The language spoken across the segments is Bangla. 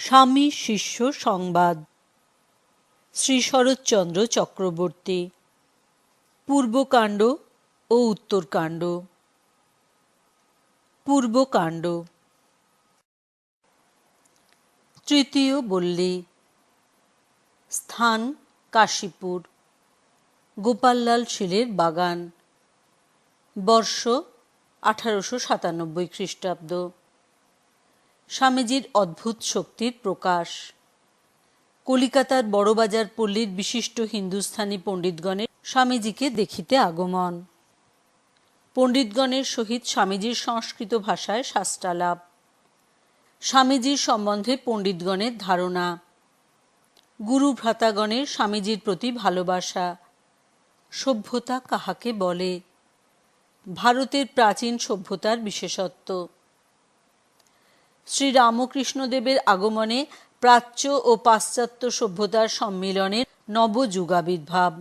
স্বামী শিষ্য সংবাদ। শ্রী শরৎচন্দ্র চক্রবর্তী। পূর্বকাণ্ড ও উত্তরকাণ্ড। পূর্বকাণ্ড। তৃতীয় বল্লী। স্থান কাশীপুর। গোপাললাল শীলের বাগান। বর্ষ 1897 খ্রিস্টাব্দ। স্বামীজির অদ্ভুত শক্তির প্রকাশ। কলিকাতার বড়বাজার পল্লীর বিশিষ্ট হিন্দুস্থানী পণ্ডিতগণের স্বামীজিকে দেখিতে আগমন। পণ্ডিতগণের সহিত স্বামীজির সংস্কৃত ভাষায় শাস্ত্রালাপ। স্বামীজির সম্বন্ধে পণ্ডিতগণের ধারণা। গুরু ভ্রাতাগণের স্বামীজির প্রতি ভালোবাসা। সভ্যতা কাহাকে বলে? ভারতের প্রাচীন সভ্যতার বিশেষত্ব। শ্রীরামকৃষ্ণদেবের আগমনে প্রাচ্য ও পাশ্চাত্য সভ্যতার সম্মিলনের নবযুগাবির্ভাব।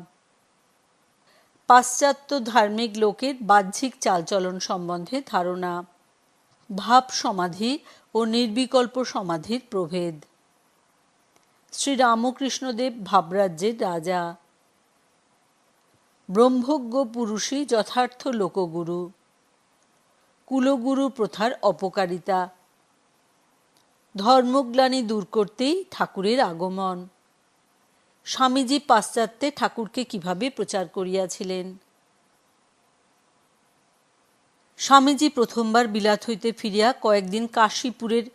পাশ্চাত্য ধার্মিক লোকের বাহ্যিক চালচলন সম্বন্ধে ধারণা। ভাব সমাধি ও নির্বিকল্প সমাধির প্রভেদ। শ্রীরামকৃষ্ণদেব ভাবরাজ্যের রাজা। ব্রহ্মজ্ঞ পুরুষই যথার্থ লোকগুরু। কুলগুরু প্রথার অপকারিতা। ধর্মগ্লানি দূর করতেই ঠাকুরের আগমন। স্বামীজি পাশ্চাত্যে ঠাকুরকে কিভাবে প্রচার করিয়াছিলেন। স্বামীজি প্রথমবার বিলাত হইতে ফিরিয়া কয়েকদিন কাশীপুরের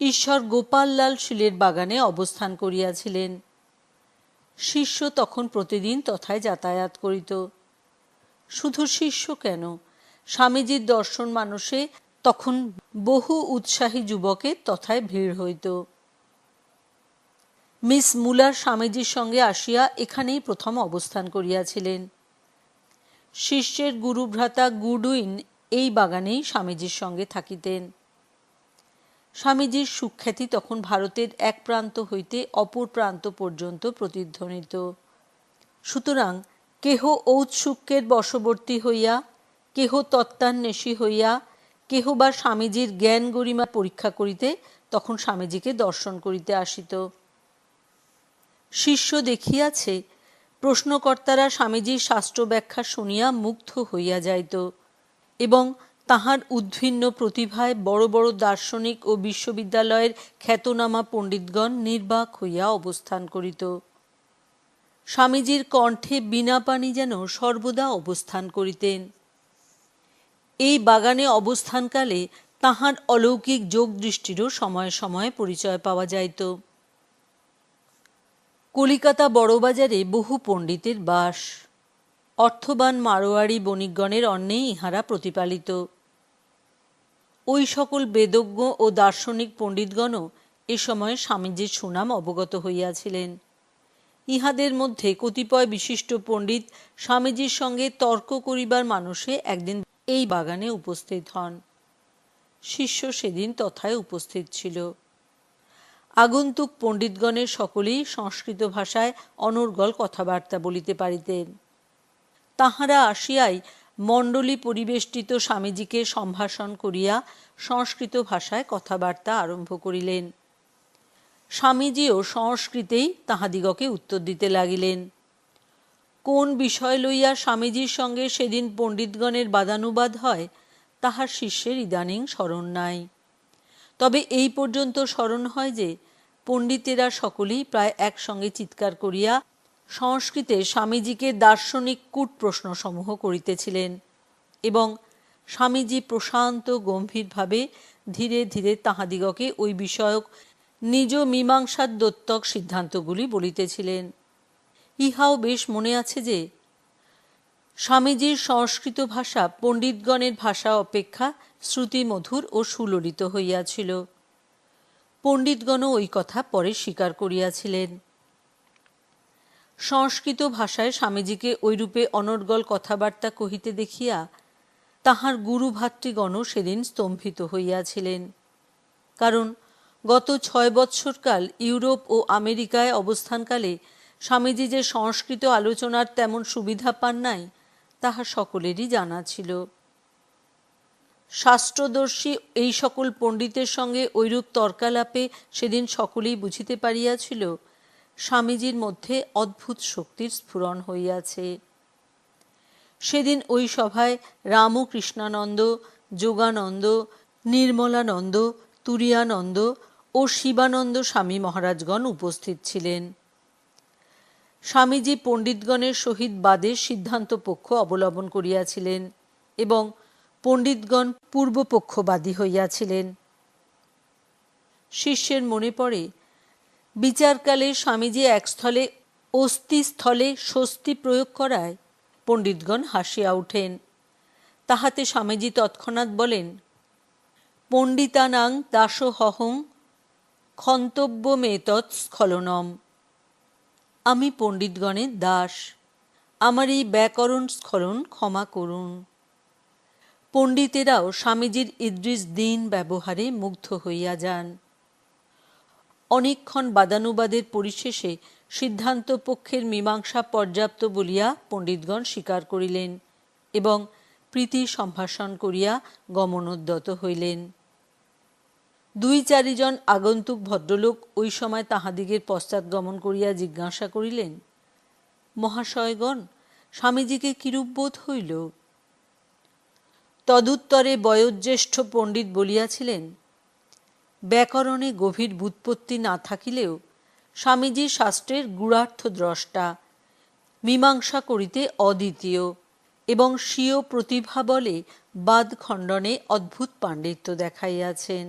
ঈশ্বর গোপাললাল শীলের বাগানে অবস্থান করিয়াছিলেন। শিষ্য তখন প্রতিদিন তথায় যাতায়াত করিত। শুধু শিষ্য কেন, স্বামীজির দর্শন মানসে তখন বহু উৎসাহী যুবকের তথায় ভিড় হইত। মিস মুলার স্বামীজির সঙ্গে আসিয়া এখানেই প্রথম অবস্থান করিয়াছিলেন। শিষ্যের গুরুভ্রাতা গুডউইন এই বাগানেই স্বামীজির সঙ্গে থাকিতেন। স্বামীজির সুখ্যাতি তখন ভারতের এক প্রান্ত হইতে অপর প্রান্ত পর্যন্ত প্রতিধ্বনিত। সুতরাং কেহ ঔৎসুক্যের বশবর্তী হইয়া, কেহ তত্ত্বান্বেষী হইয়া, কেহ বা স্বামীজির জ্ঞান গরিমা পরীক্ষা করিতে তখন স্বামীজিকে দর্শন করিতে আসিত। শিষ্য দেখিয়াছে, প্রশ্নকর্তারা স্বামীজির শাস্ত্র ব্যাখ্যা শুনিয়া মুগ্ধ হইয়া যাইত এবং তাহার উদ্ভিন্ন প্রতিভায় বড় বড় দার্শনিক ও বিশ্ববিদ্যালয়ের খ্যাতনামা পণ্ডিতগণ নির্বাক হইয়া অবস্থান করিত। স্বামীজির কণ্ঠে বীণাপাণি যেন সর্বদা অবস্থান করিতেন। এই বাগানে অবস্থানকালে তাহার অলৌকিক যোগদৃষ্টিরও সময়ে সময়ে পরিচয় পাওয়া যাইত। কলিকাতা বড়বাজারে বহু পণ্ডিতের বাস। অর্থবান মারোয়াড়ি বণিকগণের অন্নেই ইহারা প্রতিপালিত। ওই সকল বেদজ্ঞ ও দার্শনিক পণ্ডিতগণও এ সময়ে স্বামীজির সুনাম অবগত হইয়াছিলেন। ইহাদের মধ্যে কতিপয় বিশিষ্ট পণ্ডিত স্বামীজির সঙ্গে তর্ক করিবার মানসে একদিন এই বাগানে উপস্থিত হন। শিষ্য সেদিন তথায় উপস্থিত ছিল। আগন্তুক পণ্ডিতগণের সকলেই সংস্কৃত ভাষায় অনর্গল কথাবার্তা বলিতে পারিতেন। তাহারা আসিয়াই মণ্ডলী পরিবেষ্টিত স্বামীজিকে সম্ভাষণ করিয়া সংস্কৃত ভাষায় কথাবার্তা আরম্ভ করিলেন। স্বামীজিও সংস্কৃতেই তাহাদিগকে উত্তর দিতে লাগিলেন। কোন বিষয় লইয়া স্বামীজির সঙ্গে সেদিন পণ্ডিতগণের বাদানুবাদ হয় তাহার শিষ্যের ইদানিং স্মরণ নাই। তবে এই পর্যন্ত স্মরণ হয় যে পণ্ডিতেরা সকলেই প্রায় একসঙ্গে চিৎকার করিয়া সংস্কৃতে স্বামীজিকে দার্শনিক কূট প্রশ্নসমূহ করিতেছিলেন এবং স্বামীজি প্রশান্ত গম্ভীরভাবে ধীরে ধীরে তাহাদিগকে ওই বিষয়ক নিজ মীমাংসাদ্যোতক সিদ্ধান্তগুলি বলিতেছিলেন। ইহাও বেশ মনে আছে যে স্বামীজির সংস্কৃত ভাষা পণ্ডিতগণের ভাষা অপেক্ষা শ্রুতিমধুর ও সুললিত হইয়াছিল। পণ্ডিতগণও ওই কথা পরে স্বীকার করিয়াছিলেন। সংস্কৃত ভাষায় স্বামীজিকে ঐরূপে অনর্গল কথাবার্তা কহিতে দেখিয়া তাহার গুরুভাতৃগণও সেদিন স্তম্ভিত হইয়াছিলেন। কারণ গত 6 বৎসরকাল ইউরোপ ও আমেরিকায় অবস্থানকালে স্বামীজি যে সংস্কৃত আলোচনার তেমন সুবিধা পান নাই তাহা সকলেরই জানা ছিল। শাস্ত্রদর্শী এই সকল পণ্ডিতের সঙ্গে ঐরূপ তর্কালাপে সেদিন সকলেই বুঝিতে পারিয়াছিল স্বামীজীর মধ্যে অদ্ভুত শক্তির স্ফুরণ হইয়াছে। সেদিন ওই সভায় রামকৃষ্ণানন্দ, যোগানন্দ, নির্মলানন্দ, তুরীয়ানন্দ ও শিবানন্দ স্বামী মহারাজগণ উপস্থিত ছিলেন। স্বামীজি পণ্ডিতগণের সহিত বাদের সিদ্ধান্ত পক্ষ অবলম্বন করিয়াছিলেন এবং পণ্ডিতগণ পূর্বপক্ষবাদী হইয়াছিলেন। শিষ্যের মনে পড়ে, বিচারকালে স্বামীজি এক স্থলে অস্তি স্থলে স্বস্তি প্রয়োগ করায় পণ্ডিতগণ হাসিয়া উঠেন। তাহাতে স্বামীজি তৎক্ষণাৎ বলেন, পণ্ডিতানাং দাসোহং ক্ষন্তব্যমেতৎ স্খলনম। আমি পণ্ডিতগণের দাস, আমার এই ব্যাকরণ স্খলন ক্ষমা করুন। পণ্ডিতেরাও স্বামীজির ইদ্রিস দীন ব্যবহারে মুগ্ধ হইয়া যান। অনেকক্ষণ বাদানুবাদের পরিশেষে সিদ্ধান্ত পক্ষের মীমাংসা পর্যাপ্ত বলিয়া পণ্ডিতগণ স্বীকার করিলেন এবং প্রীতি সম্ভাষণ করিয়া গমনোদ্যত হইলেন। 2-4 জন আগন্তুক ভদ্রলোক ওই সময় তাহাদিগের পশ্চাৎ গমন করিয়া জিজ্ঞাসা করিলেন, মহাশয়গণ, স্বামীজিকে কিরূপ বোধ হইল? তদুত্তরে বয়োজ্যেষ্ঠ পণ্ডিত বলিয়াছিলেন, ব্যাকরণে গভীর ব্যুৎপত্তি না থাকিলেও স্বামীজি শাস্ত্রের গূঢ়ার্থ দ্রষ্টা, মীমাংসা করিতে অদ্বিতীয় এবং স্বীয় প্রতিভা বলে বাদ খণ্ডনে অদ্ভুত পাণ্ডিত্য দেখাইয়াছেন।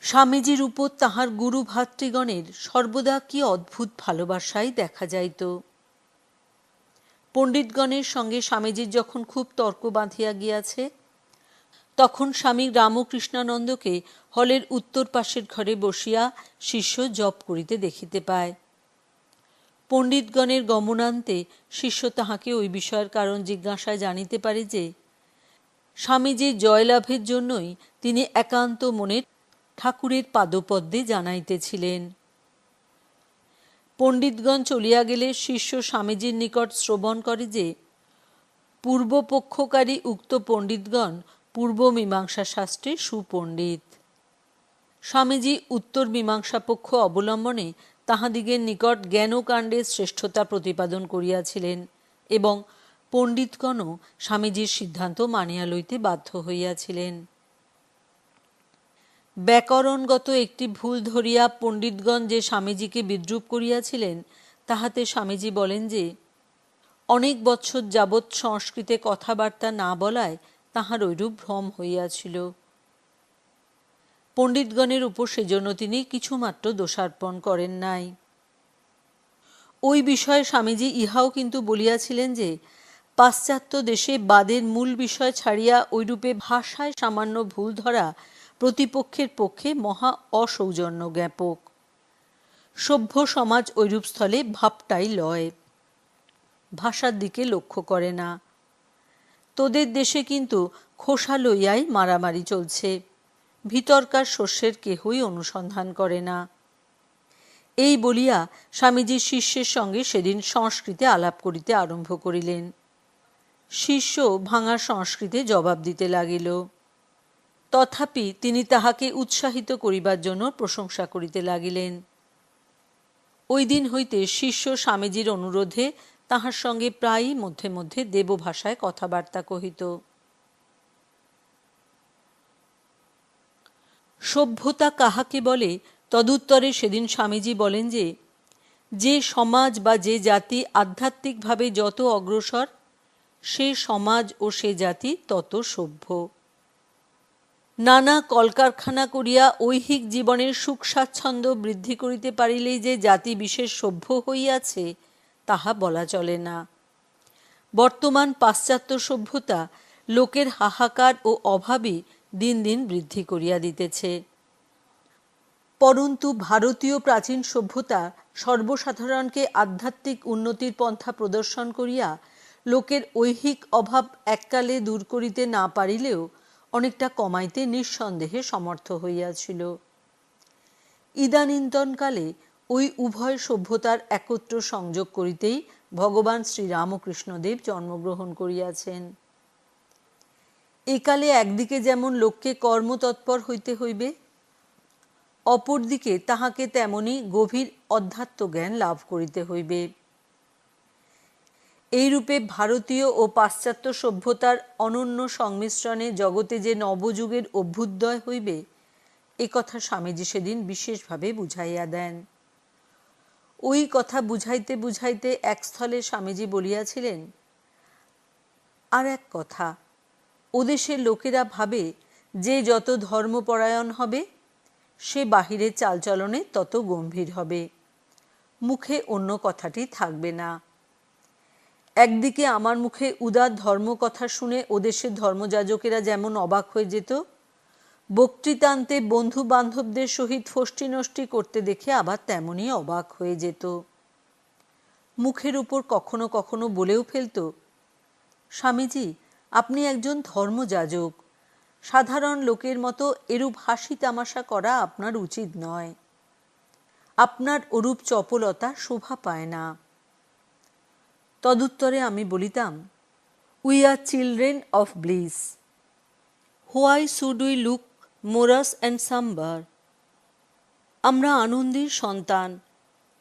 স্বামীজির উপর তাহার গুরু ভাতৃগণের সর্বদা কি অদ্ভুত ভালোবাসাই দেখা যাইত। পণ্ডিতগণের সঙ্গে স্বামীজির যখন খুব তর্ক বাঁধিয়া গিয়াছে, তখন স্বামী রামকৃষ্ণানন্দকে হলের উত্তর পাশের ঘরে বসিয়া শিষ্য জপ করিতে দেখিতে পায়। পণ্ডিতগণের গমনান্তে শিষ্য তাহাকে ওই বিষয়ের কারণ জিজ্ঞাসায় জানিতে পারে যে, স্বামীজির জয়লাভের জন্যই তিনি একান্ত মনে ঠাকুরের পাদপদ্মে জানাইতেছিলেন। পণ্ডিতগণ চলিয়া গেলে শিষ্য স্বামীজির নিকট শ্রবণ করে যে, পূর্বপক্ষকারী উক্ত পণ্ডিতগণ পূর্ব মীমাংসা শাস্ত্রে সুপণ্ডিত। স্বামীজি উত্তর মীমাংসা পক্ষ অবলম্বনে তাহাদিগের নিকট জ্ঞানকাণ্ডের শ্রেষ্ঠতা প্রতিপাদন করিয়াছিলেন এবং পণ্ডিতগণও স্বামীজির সিদ্ধান্ত মানিয়া লইতে বাধ্য হইয়াছিলেন। ব্যাকরণগত একটি ভুল ধরিয়া পণ্ডিতগণ যে স্বামীজিকে বিদ্রূপ করিয়াছিলেন, তাহাতে স্বামীজি বলেন যে, অনেক বৎসর যাবৎ সংস্কৃতে কথাবার্তা না বলায় তাহার ঐরূপ ভ্রম হইয়াছিল। পণ্ডিতগণের উপর সেজন্য তিনি কিছুমাত্র দোষার্পণ করেন নাই। ওই বিষয়ে স্বামীজি ইহাও কিন্তু বলিয়াছিলেন যে, পাশ্চাত্য দেশে বাদের মূল বিষয় ছাড়িয়া ঐরূপে ভাষায় সামান্য ভুল ধরা প্রতিপক্ষের পক্ষে মহা অসৌজন্য জ্ঞাপক। সভ্য সমাজ ঐরূপ স্থলে ভাবটাই লয়, ভাষার দিকে লক্ষ্য করে না। তোদের দেশে কিন্তু খোসা লইয়াই মারামারি চলছে, ভিতরকার শস্যের কেহই অনুসন্ধান করে না। এই বলিয়া স্বামীজি শিষ্যের সঙ্গে সেদিন সংস্কৃতে আলাপ করিতে আরম্ভ করিলেন। শিষ্য ভাঙা সংস্কৃতে জবাব দিতে লাগিল। তথাপি তিনি তাহাকে উৎসাহিত করিবার জন্য প্রশংসা করিতে লাগিলেন। ওই দিন হইতে শিষ্য স্বামীজির অনুরোধে তাহার সঙ্গে প্রায়ই মধ্যে মধ্যে দেবভাষায় কথাবার্তা কহিত। সভ্যতা কাহাকে বলে, তদুত্তরে সেদিন স্বামীজি বলেন যে, যে সমাজ বা যে জাতি আধ্যাত্মিকভাবে যত অগ্রসর, সে সমাজ ও সে জাতি তত সভ্য। নানা কলকারখানা করিয়া ঐহিক জীবনের সুখ স্বাচ্ছন্দ্য বৃদ্ধি করিতে পারিলেই যে জাতি বিশেষ সভ্য হইয়াছে, তাহা বলা চলে না। বর্তমান পাশ্চাত্য সভ্যতা লোকের হাহাকার ও অভাবই দিন দিন বৃদ্ধি করিয়া দিতেছে। পরন্তু ভারতীয় প্রাচীন সভ্যতা সর্বসাধারণকে আধ্যাত্মিক উন্নতির পন্থা প্রদর্শন করিয়া লোকের ঐহিক অভাব এককালে দূর করিতে না পারিলেও অনেকটা কমাইতে নিঃসন্দেহে সমর্থ হইয়াছিল। ইদানীন্তনকালে ওই উভয় সভ্যতার একত্র সংযোগ করিতেই ভগবান শ্রীরামকৃষ্ণদেব জন্মগ্রহণ করিয়াছেন। একালে একদিকে যেমন লোককে কর্মতৎপর হইতে হইবে, অপরদিকে তাহাকে তেমনি গভীর অধ্যাত্ম জ্ঞান লাভ করিতে হইবে। এইরূপে ভারতীয় ও পাশ্চাত্য সভ্যতার অনন্য সংমিশ্রণে জগতে যে নবযুগের অভ্যুদয় হইবে, এ কথা স্বামীজি সেদিন বিশেষভাবে বুঝাইয়া দেন। ওই কথা বুঝাইতে বুঝাইতে এক স্থলে স্বামীজি বলিয়াছিলেন, আর এক কথা, ওদেশের লোকেরা ভাবে যে যত ধর্মপরায়ণ হবে সে বাহিরের চালচলনে তত গম্ভীর হবে, মুখে অন্য কথাটি থাকবে না। একদিকে আমার মুখে উদার ধর্ম কথা শুনে ওদেশের ধর্মযাজকেরা যেমন অবাক হয়ে যেত, বক্তৃতান্তে বন্ধু বান্ধবদের সহিত ফষ্টি নষ্টি করতে দেখে আবার তেমনই অবাক হয়ে যেত। মুখের উপর কখনো কখনো বলেও ফেলত, স্বামীজি, আপনি একজন ধর্মযাজক, সাধারণ লোকের মতো এরূপ হাসি তামাশা করা আপনার উচিত নয়, আপনার ওরূপ চপলতা শোভা পায় না। তদুত্তরে আমি বলিতাম, we are children of bliss, why should we look morose and sombre? আমরা আনন্দের সন্তান,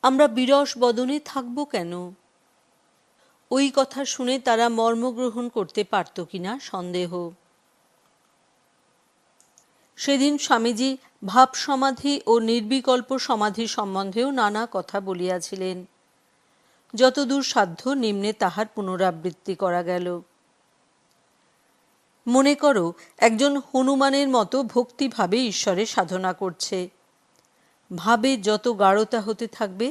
আমরা বিরস বদনে থাকব কেন? ওই কথা শুনে তারা মর্মগ্রহণ করতে পারত কিনা সন্দেহ। সেদিন স্বামীজি ভাব সমাধি ও নির্বিকল্প সমাধি সম্বন্ধেও নানা কথা বলিয়াছিলেন। যতদূর সাধ্য নিম্নে তাহার পুনরাবৃত্তি করা গেল। মনে করো একজন হনুমানের মতো ভক্তিভাবে ঈশ্বরের সাধনা করছে। ভাবে যত গাঢ়তা হতে থাকবে,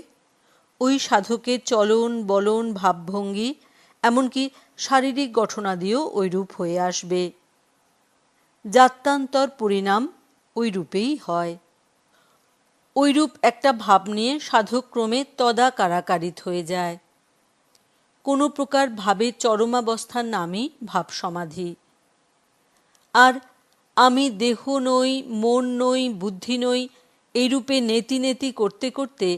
ওই সাধকের চলন বলন ভাবভঙ্গি এমনকি শারীরিক গঠনাদিও ওইরূপ হয়ে আসবে। জাত্যান্তর পরিণাম ওই রূপেই হয়। ওইরূপ একটা ভাব নিয়ে সাধক ক্রমে তদাকারাকারিত হয়ে যায়। কোনো প্রকার ভাবের চরমাবস্থার নামই ভাব সমাধি। আর আমি দেহ নই, মন নই, বুদ্ধি নই, এইরূপে নেতি নেতি করতে করতে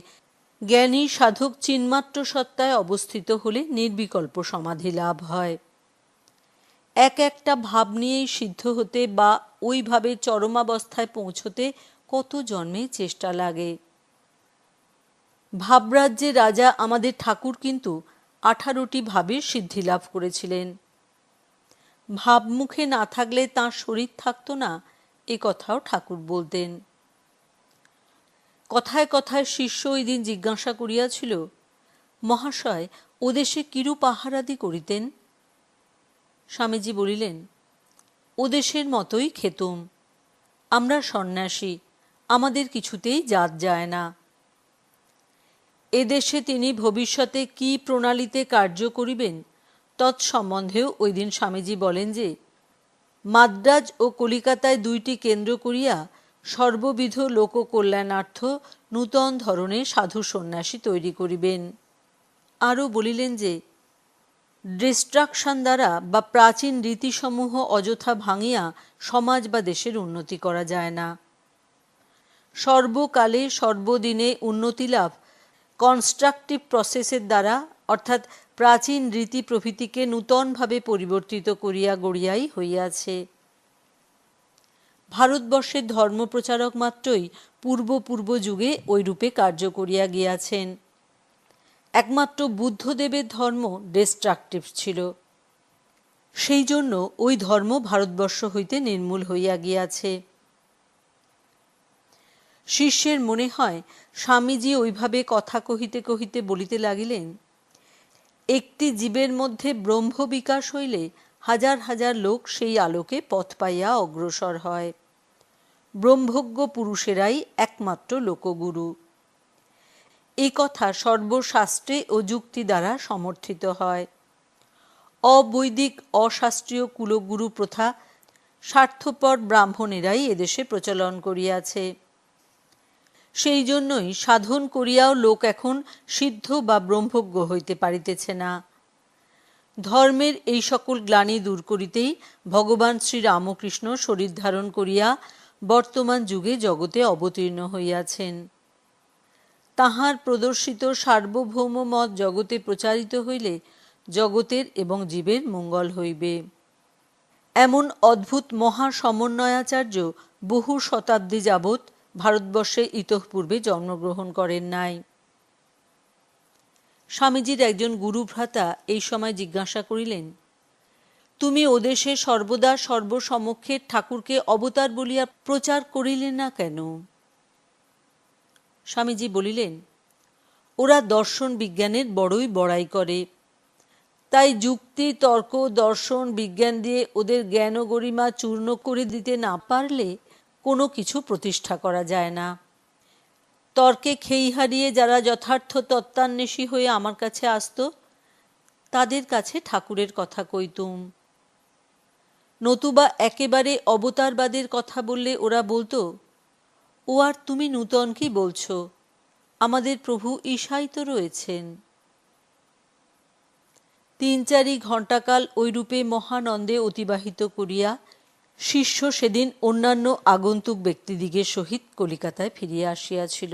জ্ঞানী সাধক চিন্মাত্র সত্তায় অবস্থিত হলে নির্বিকল্প সমাধি লাভ হয়। এক একটা ভাব নিয়েই সিদ্ধ হতে বা ওইভাবে চরমাবস্থায় পৌঁছতে কত জন্মে চেষ্টা লাগে। ভাবরাজ্যে রাজা আমাদের ঠাকুর কিন্তু 18টি ভাবের সিদ্ধি লাভ করেছিলেন। ভাব মুখে না থাকলে তাঁর শরীর থাকতো না, এ কথাও ঠাকুর বলতেন। কথায় কথায় শিষ্য ওই দিন জিজ্ঞাসা করিয়াছিল, মহাশয়, ওদেশে কিরূপ আহারাদি করিতেন? স্বামীজি বলিলেন, ওদেশের মতোই খেতুম। আমরা সন্ন্যাসী, আমাদের কিছুতেই জাত যায় না। এদেশে তিনি ভবিষ্যতে কি প্রণালীতে কার্য করিবেন তৎসম্বন্ধেও ওই দিন স্বামীজি বলেন যে, মাদ্রাজ ও কলিকাতায় 2টি কেন্দ্র করিয়া সর্ববিধ লোককল্যাণার্থ নূতন ধরনের সাধু সন্ন্যাসী তৈরি করিবেন। আরও বলিলেন যে, ডিস্ট্রাকশন দ্বারা বা প্রাচীন রীতিসমূহ অযথা ভাঙিয়া সমাজ বা দেশের উন্নতি করা যায় না। সর্বকালে সর্বদিনে উন্নতি লাভ কনস্ট্রাকটিভ প্রসেসের দ্বারা, অর্থাৎ প্রাচীন রীতি প্রভৃতিকে নূতনভাবে পরিবর্তিত করিয়া গড়িয়াই হইয়াছে। ভারতবর্ষের ধর্মপ্রচারক মাত্রই পূর্ব যুগে ওইরূপে কার্য করিয়া গিয়াছেন। একমাত্র বুদ্ধদেবের ধর্ম ডিস্ট্রাকটিভ ছিল। সেই জন্য ওই ধর্ম ভারতবর্ষ হইতে নির্মূল হইয়া গিয়াছে। শিষ্যের মনে হয় স্বামীজি ওইভাবে কথা কহিতে কহিতে বলিতে লাগিলেন, একটি জীবের মধ্যে ব্রহ্ম বিকাশ হইলে হাজার হাজার লোক সেই আলোকে পথ পাইয়া অগ্রসর হয়। ব্রহ্মজ্ঞ পুরুষেরাই একমাত্র লোকগুরু। এই কথা সর্বশাস্ত্রে ও যুক্তি দ্বারা সমর্থিত হয়। অবৈদিক অশাস্ত্রীয় কুলগুরু প্রথা স্বার্থপর ব্রাহ্মণেরাই এদেশে প্রচলন করিয়াছে। সেই জন্যই সাধন করিয়াও লোক এখন সিদ্ধ বা ব্রহ্মজ্ঞ হইতে পারিতেছে না। ধর্মের এই সকল গ্লানি দূর করিতেই ভগবান শ্রীরামকৃষ্ণ শরীর ধারণ করিয়া বর্তমান যুগে জগতে অবতীর্ণ হইয়াছেন। তাঁহার প্রদর্শিত সার্বভৌম মত জগতে প্রচারিত হইলে জগতের এবং জীবের মঙ্গল হইবে। এমন অদ্ভুত মহা সমন্বয়াচার্য বহু শতাব্দী যাবৎ ভারতবর্ষে ইতঃপূর্বে জন্মগ্রহণ করেন নাই। স্বামীজির একজন গুরুভ্রাতা এই সময় জিজ্ঞাসা করিলেন, তুমি ওদেশে সর্বদা সর্বসমক্ষে ঠাকুরকে অবতার বলিয়া প্রচার করিলে না কেন? স্বামীজি বলিলেন, ওরা দর্শন বিজ্ঞানের বড়ই বড়াই করে, তাই যুক্তি তর্ক দর্শন বিজ্ঞান দিয়ে ওদের জ্ঞান গরিমা চূর্ণ করে দিতে না পারলে কোনো কিছু প্রতিষ্ঠা করা যায় না। তর্কে খেই হারিয়ে যারা যথার্থ তত্ত্বান্বেষী হয়ে আমার কাছে আসত, তাদের কাছে ঠাকুরের কথা কইতুম। নতুবা একেবারে অবতারবাদের কথা বললে ওরা বলতো, ও আর তুমি নূতন কি বলছো, আমাদের প্রভু ঈশাই তো রয়েছেন। 3-4 ঘণ্টাকাল ওইরূপে মহানন্দে অতিবাহিত করিয়া শিষ্য সেদিন অন্যান্য আগন্তুক ব্যক্তিদিগের সহিত কলিকাতায় ফিরিয়া আসিয়াছিল।